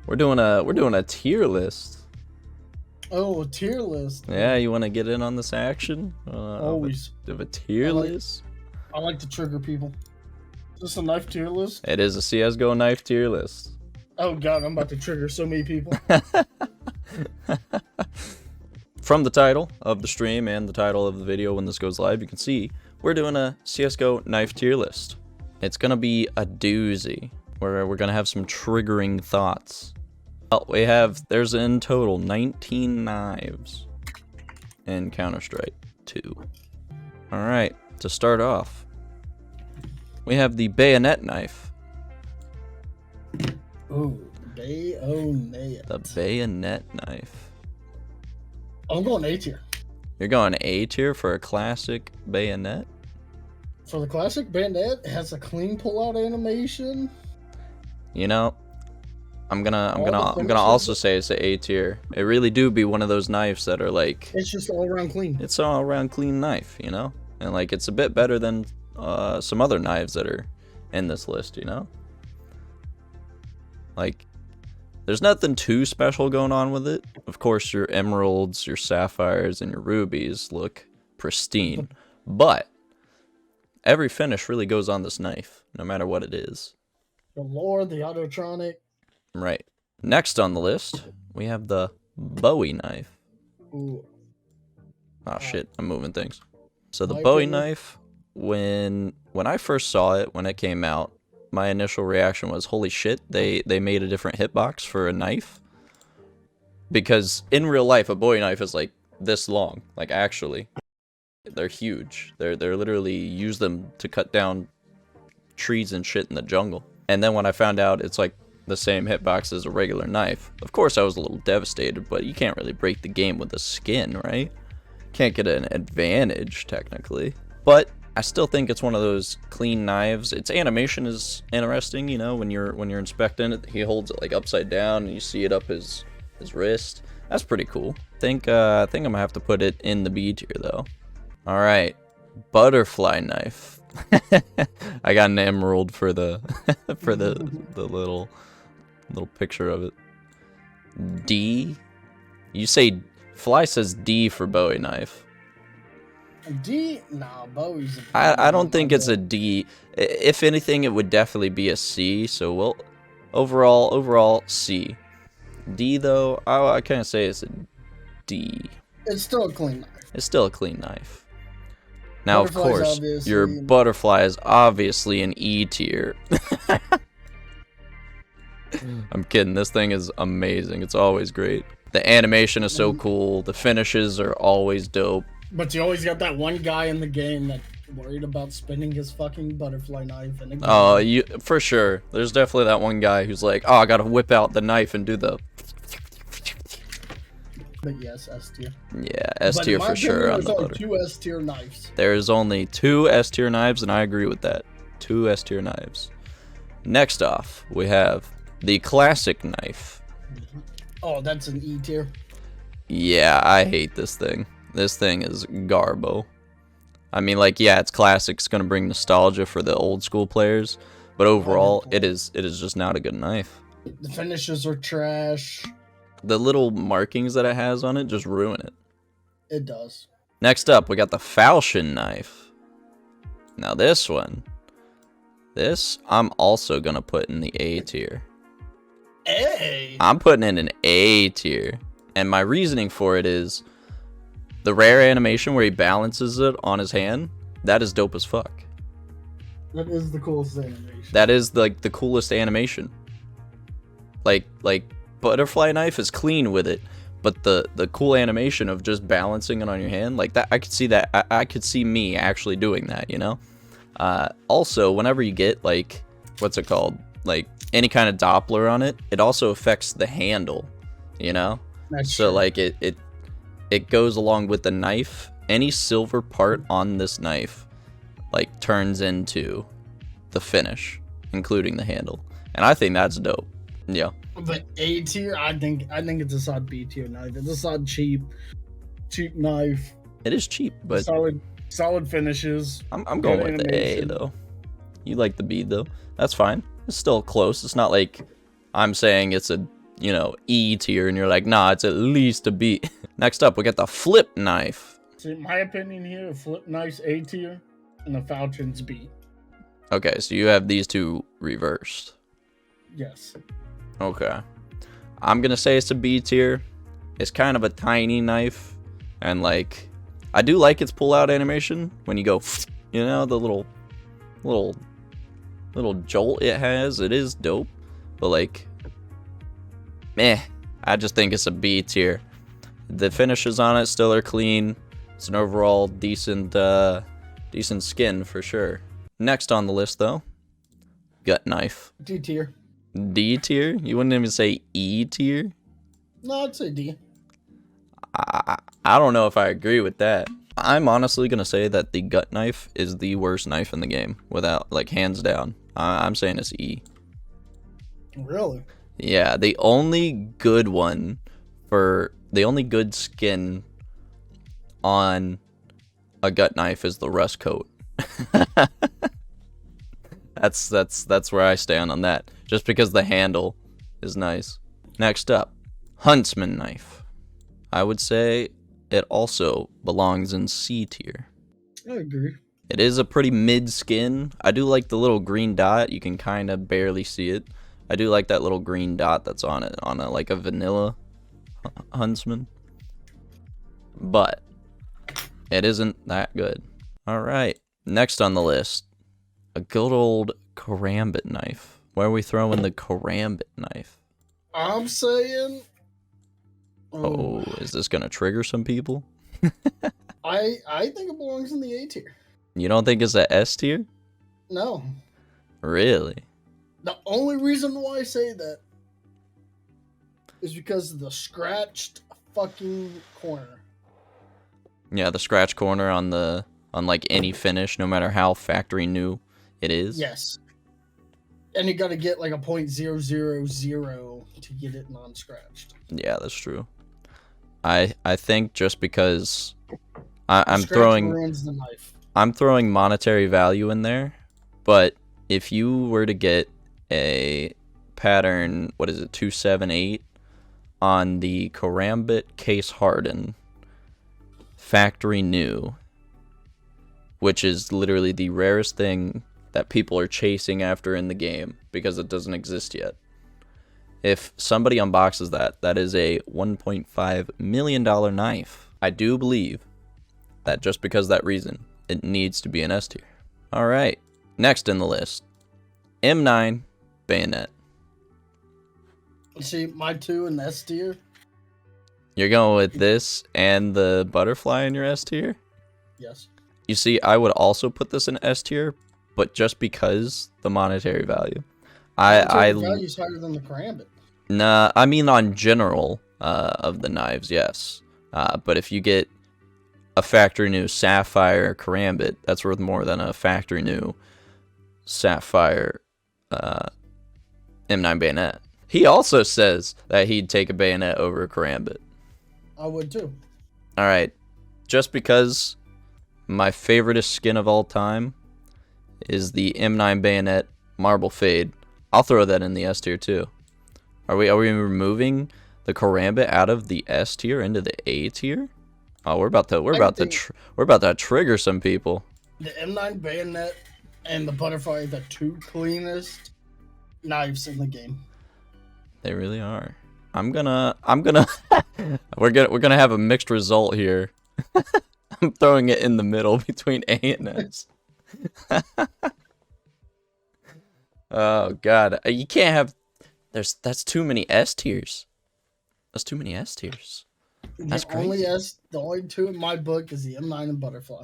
We're doing a tier list. Oh, a tier list. Yeah, you want to get in on this action? Always. Of a tier list? I like to trigger people. Is this a knife tier list? It is a CSGO knife tier list. Oh god, I'm about to trigger so many people. From the title of the stream and the title of the video when this goes live, you can see we're doing a CSGO knife tier list. It's gonna be a doozy, where we're gonna have some triggering thoughts. Well, there's in total 19 knives in Counter-Strike 2. Alright, to start off, we have the bayonet knife. Ooh, bayonet. The bayonet knife. I'm going A tier. You're going A tier for a classic bayonet? For the classic bayonet, it has a clean pull-out animation. You know, I'm gonna also say it's an A tier. It really do be one of those knives that are like, it's just all around clean. It's all around clean knife, you know? And like it's a bit better than some other knives that are in this list, you know? Like, there's nothing too special going on with it. Of course, your emeralds, your sapphires, and your rubies look pristine. But every finish really goes on this knife, no matter what it is. The lore, the autotronic. Right. Next on the list, we have the Bowie knife. Ooh. Oh shit, I'm moving things. So the Bowie knife, when I first saw it, when it came out, my initial reaction was, holy shit, they made a different hitbox for a knife. Because in real life, a Bowie knife is like this long. Like actually, they're huge. They're literally use them to cut down trees and shit in the jungle. And then when I found out it's like the same hitbox as a regular knife, of course I was a little devastated, but you can't really break the game with the skin, right? Can't get an advantage technically. But I still think it's one of those clean knives. Its animation is interesting, you know, when you're inspecting it, he holds it like upside down and you see it up his wrist. That's pretty cool. I think I'm gonna have to put it in the B tier though. All right, butterfly knife. I got an emerald for the for the little picture of it. D. You say Fly says D for Bowie knife. D? Nah, Bowie's I don't think it's a D. If anything, it would definitely be a C. So we'll overall C. D though, I can't say it's a D. It's still a clean knife. It's still a clean knife. Now, of Butterfly's course, obviously... your butterfly is obviously an E tier. I'm kidding. This thing is amazing. It's always great. The animation is so cool. The finishes are always dope. But you always got that one guy in the game that's worried about spinning his fucking butterfly knife. For sure. There's definitely that one guy who's like, oh, I gotta whip out the knife and do the... But yes, S tier. Yeah, S tier for sure. There's only 2 S tier knives. There's only 2 S tier knives, and I agree with that. 2 S tier knives. Next off, we have the classic knife. Oh, that's an E tier. Yeah, I hate this thing. This thing is garbo. I mean, like, yeah, it's classic. It's gonna bring nostalgia for the old school players, but overall, it is just not a good knife. The finishes are trash. The little markings that it has on it just ruin it. It does. Next up, we got the Falchion knife. Now this one, I'm also gonna put in the A tier. A? I'm putting in an A tier, and my reasoning for it is the rare animation where he balances it on his hand. That is dope as fuck. That is the coolest animation. That is like the coolest animation. Like butterfly knife is clean with it, but the cool animation of just balancing it on your hand, like that, I could see that. I could see me actually doing that, you know. Also, whenever you get like, what's it called, like any kind of Doppler on it, it also affects the handle, you know. So like it goes along with the knife. Any silver part on this knife like turns into the finish, including the handle, and I think that's dope. Yeah. But A tier, I think it's a solid B tier knife. It's a solid cheap knife. It is cheap, but solid finishes. I'm going with the A though. You like the B though. That's fine. It's still close. It's not like I'm saying it's a E tier, and you're like, nah, it's at least a B. Next up, we got the flip knife. See, my opinion here, a flip knife's A tier, and the Falchion's B. Okay, so you have these two reversed. Yes. Okay. I'm gonna say it's a B tier. It's kind of a tiny knife, and like, I do like its pull-out animation when you go, the little jolt it has. It is dope, but like, meh. I just think it's a B tier. The finishes on it still are clean. It's an overall decent skin for sure. Next on the list though, gut knife. D tier. D tier? You wouldn't even say E tier? No, I'd say D. I don't know if I agree with that. I'm honestly gonna say that the gut knife is the worst knife in the game, without, like, hands down. I'm saying it's E. Really? Yeah, the only good skin on a gut knife is the rust coat. That's where I stand on that. Just because the handle is nice. Next up, Huntsman knife. I would say it also belongs in C tier. I agree. It is a pretty mid skin. I do like the little green dot. You can kind of barely see it. I do like that little green dot that's on it, on like a vanilla Huntsman. But it isn't that good. All right, next on the list, a good old Karambit knife. Where are we throwing the Karambit knife? I'm saying... Oh, is this gonna trigger some people? I think it belongs in the A tier. You don't think it's a S tier? No. Really? The only reason why I say that is because of the scratched fucking corner. Yeah, the scratch corner on like any finish, no matter how factory new it is. Yes. And you gotta get like a .000 to get it non-scratched. Yeah, that's true. I think just because I'm throwing monetary value in there, but if you were to get a pattern, 278 on the Karambit Case Harden factory new, which is literally the rarest thing that people are chasing after in the game because it doesn't exist yet. If somebody unboxes that, that is a $1.5 million knife. I do believe that just because of that reason, it needs to be an S tier. All right, next in the list, M9 Bayonet. See, my two in S tier. You're going with this and the butterfly in your S tier? Yes. You see, I would also put this in S tier, but just because the monetary value. Value's higher than the Karambit. Nah, I mean on general of the knives, yes. But if you get a factory new Sapphire Karambit, that's worth more than a factory new Sapphire M9 Bayonet. He also says that he'd take a Bayonet over a Karambit. I would too. Alright, just because my favoriteest skin of all time is the M9 Bayonet Marble Fade, I'll throw that in the S tier too. Are we removing the Karambit out of the S tier into the A tier? Oh, we're about to trigger some people. The M9 Bayonet and the butterfly are the two cleanest knives in the game. They really are. I'm gonna we're gonna have a mixed result here. I'm throwing it in the middle between A and S. Oh god, you can't have. That's too many S tiers. That's too many S tiers. That's crazy. The only two in my book is the M9 and butterfly.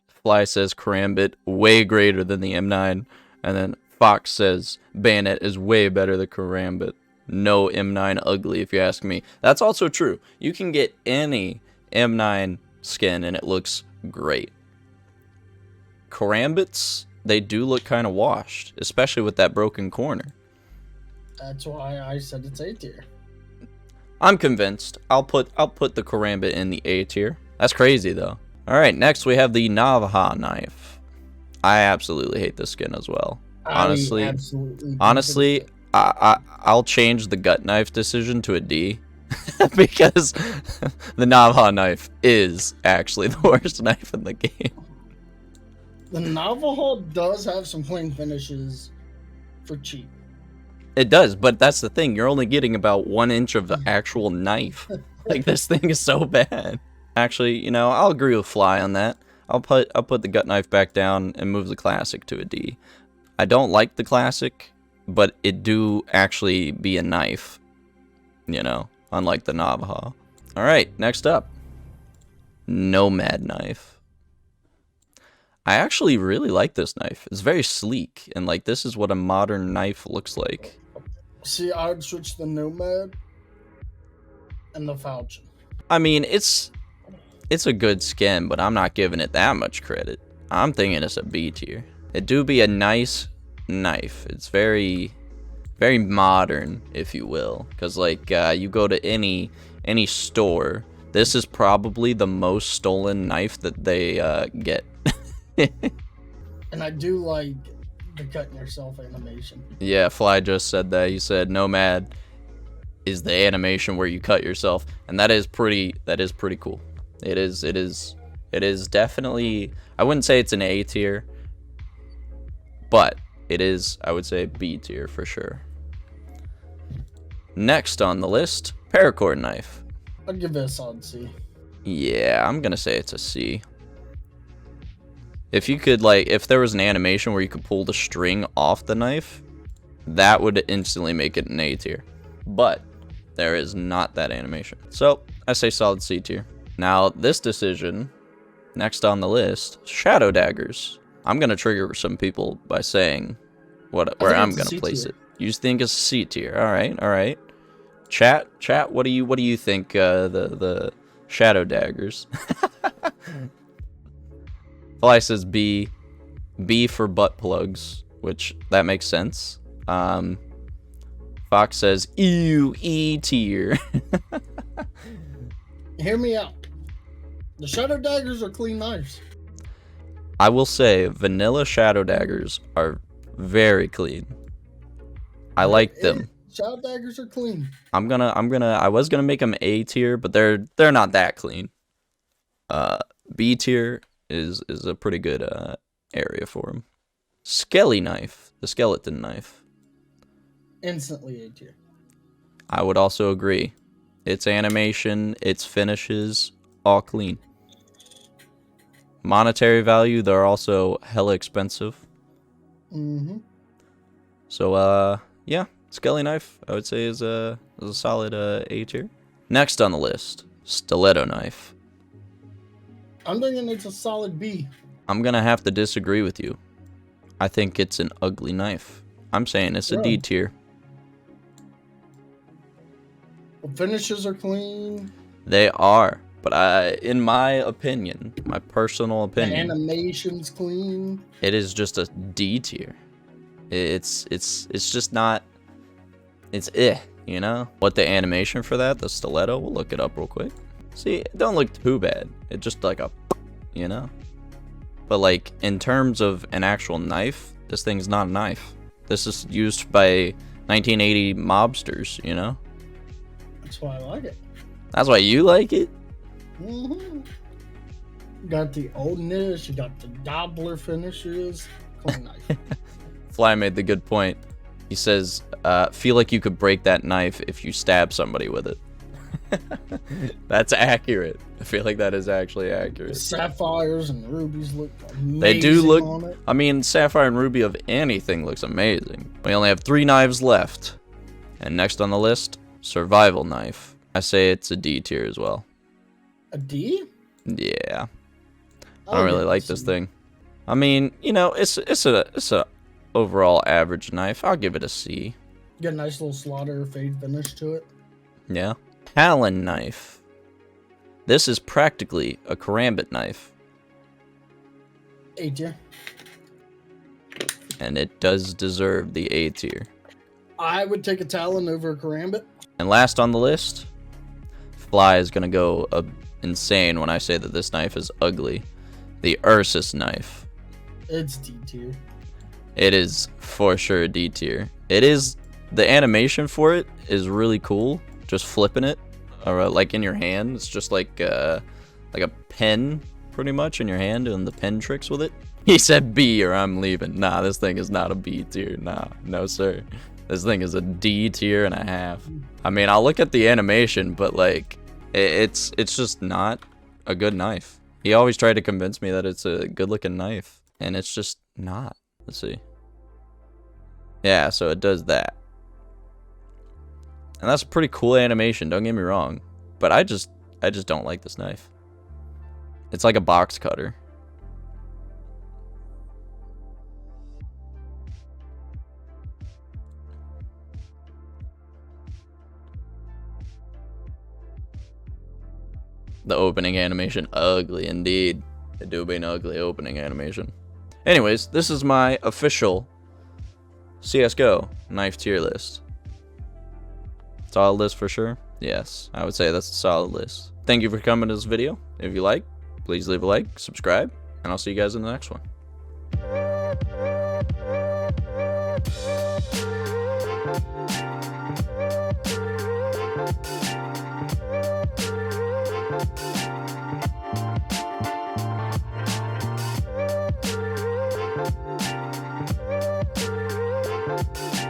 Fly says Karambit way greater than the M9, and then Fox says Bayonet is way better than Karambit. No M9 ugly, if you ask me. That's also true. You can get any M9 skin and it looks great. Karambits, they do look kind of washed, especially with that broken corner. That's why I said it's A tier. I'm convinced. I'll put the Karambit in the A tier. That's crazy though. All right, next we have the Navaja knife. I absolutely hate this skin as well. Honestly, I I'll change the gut knife decision to a D. Because the Navaja knife is actually the worst knife in the game. The Navaja does have some clean finishes for cheap. It does, but that's the thing. You're only getting about 1 inch of the actual knife. Like, this thing is so bad. Actually, you know, I'll agree with Fly on that. I'll put the gut knife back down and move the classic to a D. I don't like the classic, but it do actually be a knife, you know, unlike the Navaja. All right, next up, Nomad knife. I actually really like this knife. It's very sleek, and like this is what a modern knife looks like. See, I'd switch the Nomad and the Falchion. I mean, it's a good skin, but I'm not giving it that much credit. I'm thinking it's a B tier. It do be a nice knife. It's very, very modern, if you will. Because, like, you go to any store, this is probably the most stolen knife that they get. And I do like the cutting yourself animation. Yeah, Fly just said that. He said Nomad is the animation where you cut yourself, and that is pretty cool. It is definitely, I wouldn't say it's an A tier, but it is, I would say, B tier for sure. Next on the list, Paracord knife. I'd give it a solid C. Yeah, I'm gonna say it's a C. If you could, like, if there was an animation where you could pull the string off the knife, that would instantly make it an A tier. But there is not that animation. So I say solid C tier. Now this decision, next on the list, Shadow Daggers. I'm gonna trigger some people by saying where I'm gonna place it. You think it's C tier? All right. Chat. What do you think? The Shadow Daggers. Fly says B for butt plugs, which that makes sense. Fox says ew, E tier. Hear me out. The Shadow Daggers are clean knives. I will say vanilla Shadow Daggers are very clean. I like them. Shadow Daggers are clean. I was gonna make them A tier, but they're not that clean. B tier is a pretty good area for them. Skelly knife, the skeleton knife. Instantly A tier. I would also agree. Its animation, its finishes, all clean. Monetary value, they're also hella expensive. Mm-hmm. So yeah, Skelly knife I would say is a solid A tier. Next on the list, Stiletto knife. I'm thinking it's a solid B. I'm gonna have to disagree with you. I think it's an ugly knife. I'm saying it's a D tier. The finishes are clean. They are, but in my opinion, my personal opinion, the animation's clean. It is just a D tier. It's just not. It's you know. What the animation for that? The stiletto. We'll look it up real quick. See, it don't look too bad. It's just like a, you know. But like in terms of an actual knife, this thing's not a knife. This is used by 1980 mobsters, you know. That's why I like it. That's why you like it? Mm-hmm. You got the oldness, you got the Doppler finishes. Clean knife. Fly made the good point. He says, feel like you could break that knife if you stab somebody with it. That's accurate. I feel like that is actually accurate. The sapphires and rubies look amazing. They do look, on it. I mean, sapphire and ruby of anything looks amazing. We only have 3 knives left. And next on the list, survival knife. I say it's a D tier as well. A D? Yeah. I don't really like this thing. I mean, you know, it's a overall average knife. I'll give it a C. Get a nice little slaughter fade finish to it. Yeah. Talon knife. This is practically a Karambit knife. A tier. And it does deserve the A tier. I would take a Talon over a Karambit. And last on the list, Fly is gonna go insane when I say that this knife is ugly. The Ursus knife. It's D tier. It is for sure D tier. It is The animation for it is really cool. Just flipping it, or like in your hand. It's just like a pen, pretty much, in your hand, and the pen tricks with it. He said B or I'm leaving. Nah, this thing is not a B tier. Nah, no sir. This thing is a D tier and a half. I mean, I'll look at the animation, but like, it's just not a good knife. He always tried to convince me that it's a good looking knife, and it's just not. Let's see. Yeah, so it does that. And that's a pretty cool animation, don't get me wrong. But I just don't like this knife. It's like a box cutter. The opening animation, ugly indeed. It do be an ugly opening animation. Anyways, this is my official CSGO knife tier list. Solid list for sure. Yes, I would say that's a solid list. Thank you for coming to this video. If you like, please leave a like, subscribe, and I'll see you guys in the next one.